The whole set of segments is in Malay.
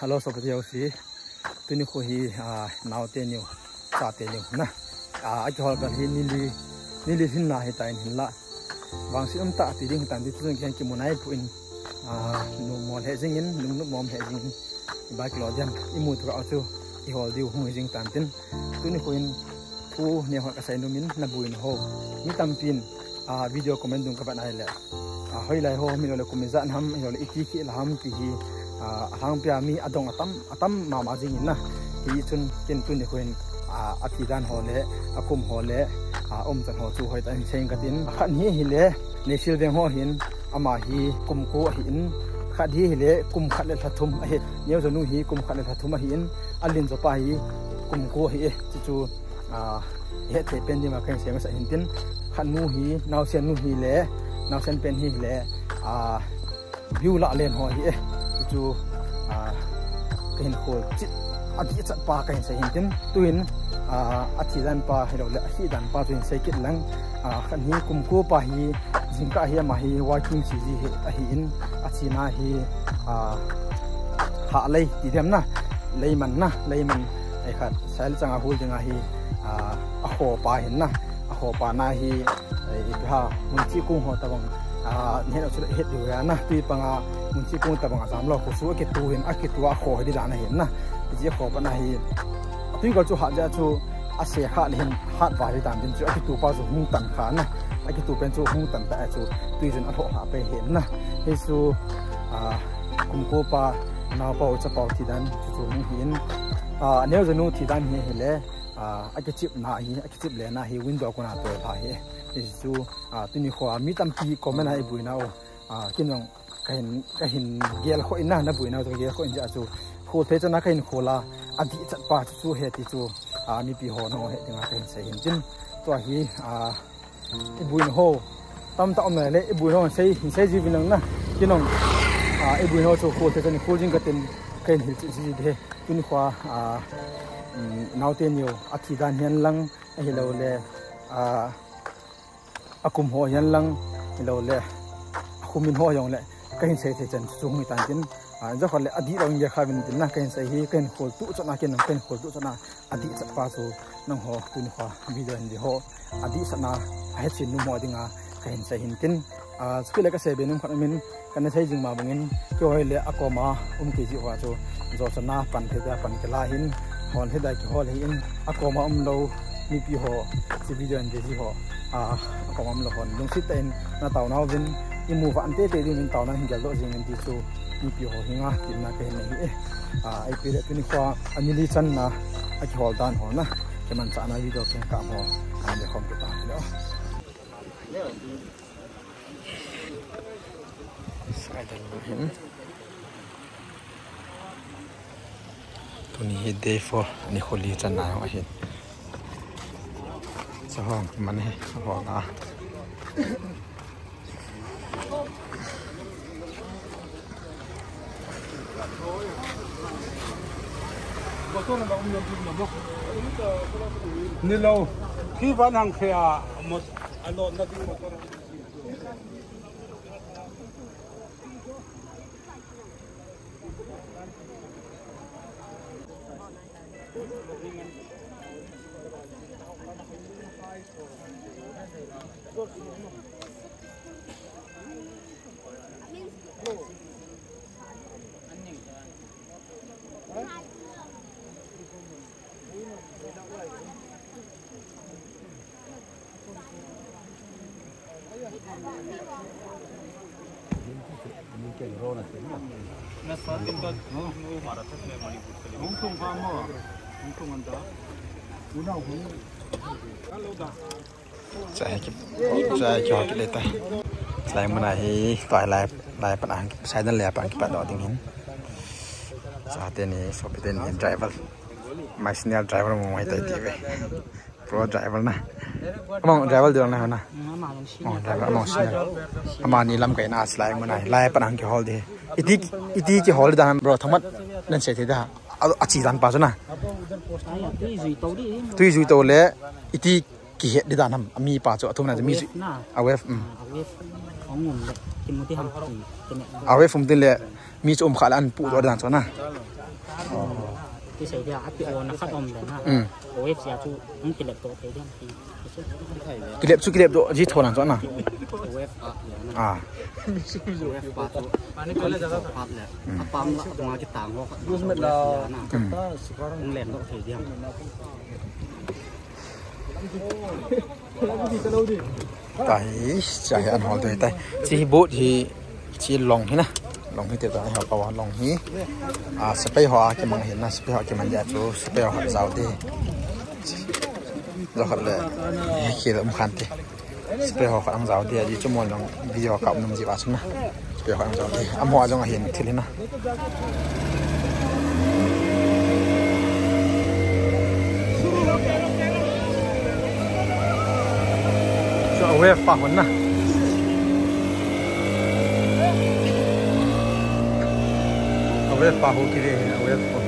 hello so video si tuni ko hi now te new sa te new na Akihol kan hi nili hin na hi tain hin la wang si ta ti ding tan di tun kyan ki munai pu in no mon he jing in no mom he jing ba klo diam imu tu ka chu I hol diu hu jing tan tin tuni ko in pu ne ha ka sai no min na buin ho mi tam pin video comment dung ka ban ai le hoi lai ho mi lo ko mi zan ham mi lo iki ki la ham ti hi hang pia mi adong atam ma jing in na hi chun ken tu ni ko in athi dan ho le akum ho le chan ho chu hoi tan cheng katin khan hi le nesil veng ho hin ama hi kum ko hin khat hi le kum khat le thathum a he neu janu hi kum khat le thathum a hin alin zo pa hi kum ko hi chu he the pen di ma kan se ma sa hin tin khan nu hi naw sen nu hi le naw sen pen hi le view la len ho hi chu ken ko chit adi chat pa kan se hin tin tuin athi dan pa hero le hi dan pa tuin se kit lang khan hi kum ko pa hi jingka hi ma hi working chi ji a hi in achina hi ha lei ti dem na leiman ai khat sal changa hul dinga hi a ho pa hin na a ho pa na hi ha mun chi kung ho tabang ne no chu het du ya na ti panga mun chi kung tabang asam lo ko su ke tu hin a ki tu a ho hi da na hin na ji ho pa na hi tui ko chu ha ja chu a se kha lhin hat wa ri dan din chu a ki tu pa chu hung tan kha na a ki tu pen chu hung tan ta chu tui jun a tho ha pe hin na he su kum ko pa na pa o cha pa ti dan chu hung hin neu janu ti dan hi le a ki chip na hi a ki chip le na hi window ko na to pha hi he su tuni kho mi tam pi comment ai bui na o kinong kahin gel kho ina na bui na to gel kho in ja chu khol the chana kain khola adi chat pa chu he ti chu mi pi ho no he tinga kain se hin tin to hi ibui no ho tam ta om le ibui no sei ji binang na kinong ibui no chu khol the chani khol jing ka tin kain hil chi ji de tin khwa naw te new athi dan hian lang hi lo le akum ho hian lang hi lo le khumin ho yong le kain sei the chan chu mi tan tin za khole adi rong ya khavin tin na kain sai hi kain khol tu chana ken kain khol tu chana adi chat pa chu nang ho tu ni kha video ndi ho adi sana he chin nu mo dinga kain sai hin tin skile ka se benum khan min kan sai jing ma bangin ko le akoma ki ji wa chu zo chana pan the da pan kala hin hon he da ki hol hin akoma lo mi pi ho si video ndi ji ho akoma lo hon lung sit ten na taw naw vin imu wa ante te din taw na hingel do jing ndi chu mi pi ho hinga tin na ke nei ai pi le tuni kwa anili chan na Akihol dan ho na ke man cha na video ken ka mo an de khom ta lo sai dan hin tuni hi day for ni kholi chan na ho hin so hom man he ho na Nilo khi vẫn hàng khè một lộn là đi một con chạy cho cái lên tay lại mà này toại lại bạn ăn sai đơn lẻ bạn bạn đó tiếng hin sao tên này so tên này driver my senior driver mà ngoài tay TV pro driver na mong driver được nào na mong driver mong senior mà ni làm cái na slide mà này lại bạn ăn cái hall đi iti cái hall đó bro thằng mất lên xe thế đó chỉ đàn pa cho na tuy duy tàu lẽ iti ki het di danam ami pa cho thum na mi awef awef fum tin le mi chom khala an pu do dan cho na ที่ใช้เดียวAkiholนะคัดอมเลยนะโอเอฟเสียชูมันกิเลสตัวเทียนทีกิเลสสุกิเลสตัวจีโทนันจ้ะนะโอเอฟโอเอฟปาตัวอันนี้ก็เลยจะปาเลยปั๊มละมาจิตต่างเขาดูสมัยเราเล่นตัวเทียนแต่ใจอันหอตัวแต่จีบุที่จีลงที่นะลงที่เดี๋ยวให้เขาบอกว่าลงนี้สเปรย์หัวจะมองเห็นนะสเปรย์หัวจะมันใหญ่จูสเปรย์หัวเจ้าดีเราขัดเลยเขียนมุขันทีสเปรย์หัวอังเจ้าดีอยู่ชั่วโมงลงวิดีโอกับนุ่มจีบาชนะสเปรย์หัวอังเจ้าดีอันหัวจงเห็นทีนี้นะจะเอาไว้ฝากคนนะเอาไว้ฝากคนกินเองเอาไว้ฝาก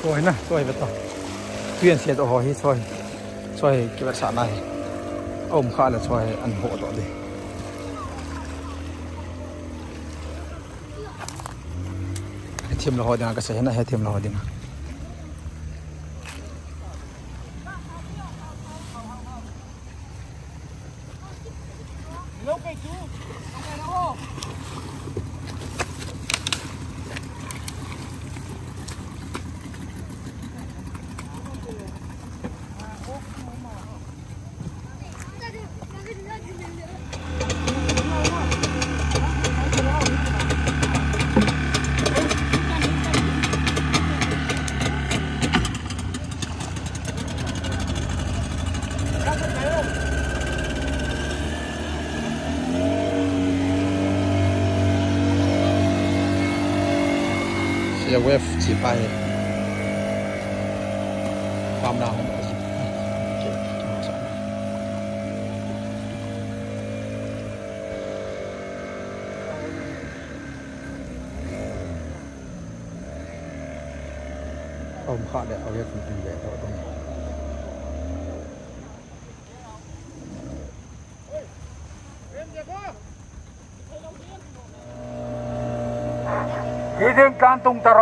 สวยนะสวยไปต่อเปลี่ยนเสียตัวหอยสวยเก็บรักษาได้อมข้าแล้วสวยอันโหดต่อดีให้ทีมเราหอยดีนะก็ใช่นะให้ทีมเราหอยดีนะจะเวฟจีไปความเราผมขาดเดี๋ยวเอาเวฟเป็นแบบตรงนี้ที่ถึงการตุงตะโร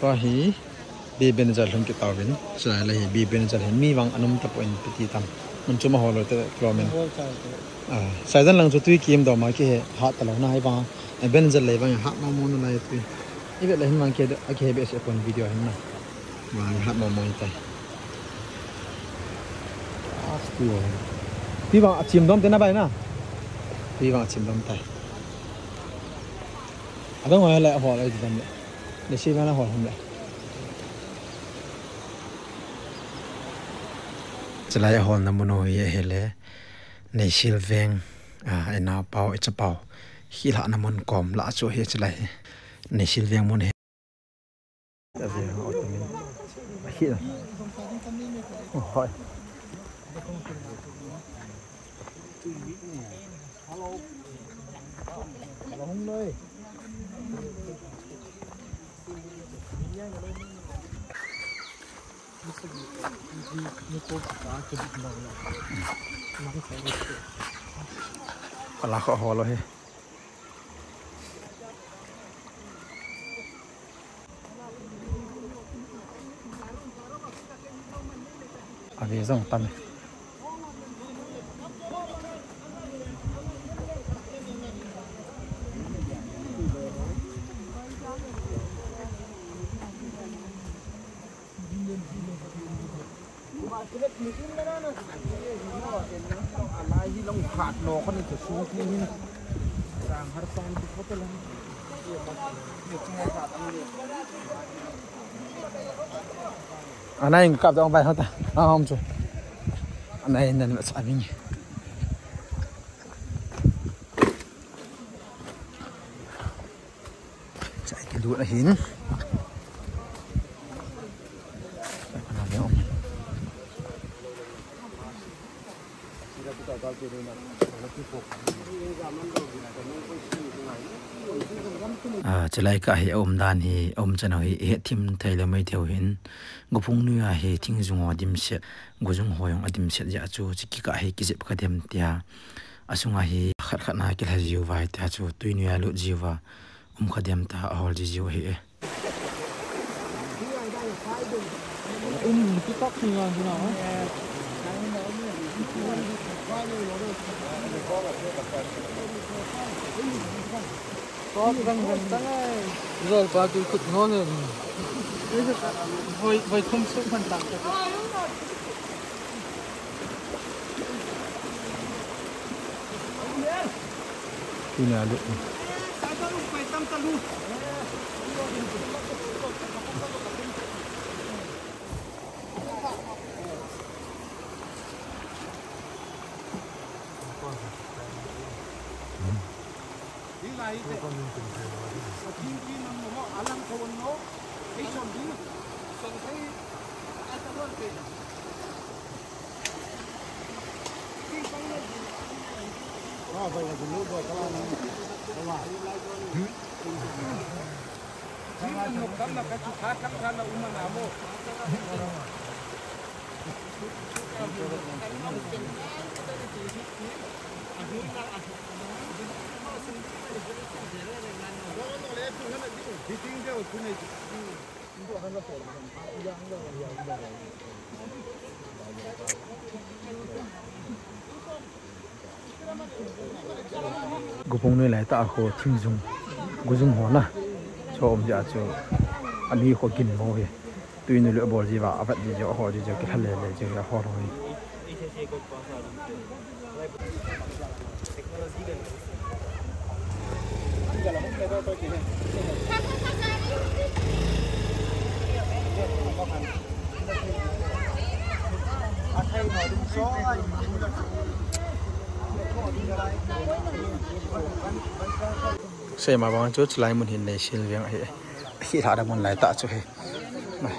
ก็ฮีบีเป็นจัดลงกิตาวินสลายเลยบีเป็นจัดเห็นมีวังอนุมตะปนปฏิตัมมันจุ่มหัวเราแต่กลอมมันสายด้านหลังจุดที่เกมต่อมาคือหาตลอดน่าให้วังเป็นจัดเลยวังหามาโมนอะไรตัวนี่เป็นอะไรเห็นวังคือโอเคเบสเป็นวิดีโอเห็นไหมวังหามาโมนใจพี่ว่าชิมดมเต้นอะไรนะพี่ว่าชิมดมไตอะไรก็ไม่ละหัวอะไรที่ทำเนี่ยเดี๋ยวชิมแล้วหัวทำเลยจะไล่หัวน้ำมันหัวเห็นเลยในชิลเวงไอ้น้าเปาไอ้จะเปาขี้ละน้ำมันกลมละช่วยจะไล่ในชิลเวงมันเห็นแต่เวงเอาตรงนี้ขี้ละโอ้ยลงเลยปลาข้อหอเลย về dòng tầm anh này cặp cho ông bài không ta không chú anh này nên là sao mình chạy cái lúa là hiến chỉ lấy cả hệ đàn thì chân nào hệ thêm thầy là mấy theo hiện ngô phong nuôi hệ thiên dung hoa điểm sẽ ngô dung hoa yang điểm sẽ giả cho chỉ cả hệ cái dẹp cái điểm tia asung hệ khát khát na cái là diu vai tia cho tuy nuôi lụt diu va cái điểm ta hol diu hệ cái tóc thì ngon thế nào có răng răng ấy rồi ba tôi cực ngon rồi vậy không sức phần tặng tuy là lụt ngô phong nuôi lại ta hồ thiên dung ngô dung hoa na cho ông già cho anh đi hồ kinh mô vậy tuy nuôi lựa bò gì vào vật gì cho họ gì cho cái thằng lẻ lẻ cho họ thôi xe mà bằng chút lại một hình này xin việc hệ khi thả được một lại tạ cho hệ này